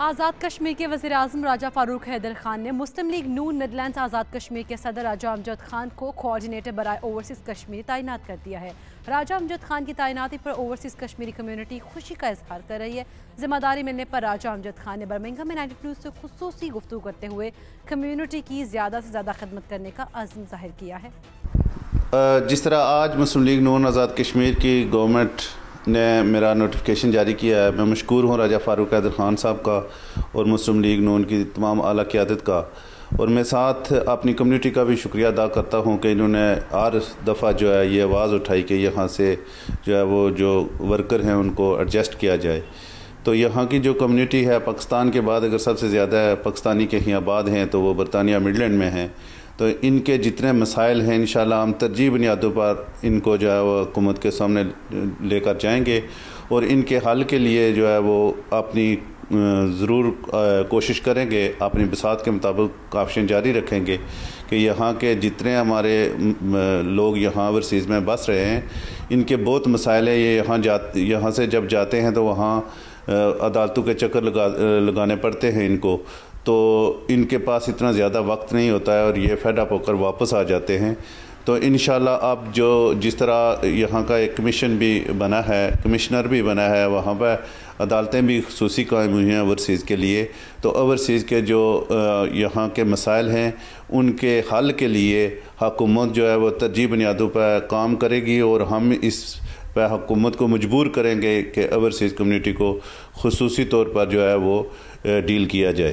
آزاد کشمیر کے وزیر اعظم راجہ فاروق حیدر خان نے مسلم لیگ نون مڈلینڈز آزاد کشمیر کے صدر راجہ امجد خان کو کوآرڈینیٹر برائے اوورسیز کشمیر تعینات کر دیا ہے۔ راجہ امجد خان کی تعیناتی پر اوورسیز کشمیری کمیونٹی خوشی کا اظہار کر رہی ہے۔ ذمہ داری ملنے پر راجہ امجد خان نے برمنگھم میں 92 سے خصوصی گفتگو کرتے ہوئے کمیونٹی کی زیادہ سے زیادہ خدمت کرنے کا عزم ظاہر کیا ہے۔ جس طرح آج مسلم لیگ نون آزاد کشمیر کی گورنمنٹ نے میرا نوٹیفیکیشن جاری کیا ہے، میں مشکور ہوں راجہ فاروق حیدر خان صاحب کا اور مسلم لیگ نون کی تمام اعلیٰ قیادت کا، اور میں ساتھ اپنی کمیونٹی کا بھی شکریہ ادا کرتا ہوں کہ انہوں نے ہر دفعہ جو ہے یہ آواز اٹھائی کہ یہاں سے جو ہے وہ جو ورکر ہیں ان کو ایڈجسٹ کیا جائے۔ تو یہاں کی جو کمیونٹی ہے پاکستان کے بعد اگر سب سے زیادہ پاکستانی کہیں آباد ہیں تو وہ برطانیہ مڈلینڈ میں ہیں، تو ان کے جتنے مسائل ہیں انشاءاللہ ہم ترجیحی بنیادوں پر ان کو جو ہے وہ حکومت کے سامنے لے کر جائیں گے، اور ان کے حل کے لیے جو ہے وہ اپنی ضرور کوشش کریں گے، اپنی بساط کے مطابق کاوشیں جاری رکھیں گے کہ یہاں کے جتنے ہمارے لوگ یہاں اوورسیز میں بس رہے ہیں ان کے بہت مسائل ہیں۔ یہ یہاں سے جب جاتے ہیں تو وہاں عدالتوں کے چکر لگانے پڑتے ہیں ان کو، تو ان کے پاس اتنا زیادہ وقت نہیں ہوتا ہے اور یہ فیڈ اپ ہو کر واپس آ جاتے ہیں۔ تو انشاءاللہ اب جس طرح یہاں کا ایک کمیشن بھی بنا ہے، کمشنر بھی بنا ہے، وہاں پہ عدالتیں بھی خصوصی قائم ہوئی ہیں اوورسیز کے لیے، تو اوورسیز کے جو یہاں کے مسائل ہیں ان کے حل کے لیے حکومت جو ہے وہ ترجیحی بنیادوں پہ کام کرے گی، اور ہم اس پہ حکومت کو مجبور کریں گے کہ اوورسیز کمیونٹی کو خصوصی طور پر جو ہے وہ ڈیل کیا جائے۔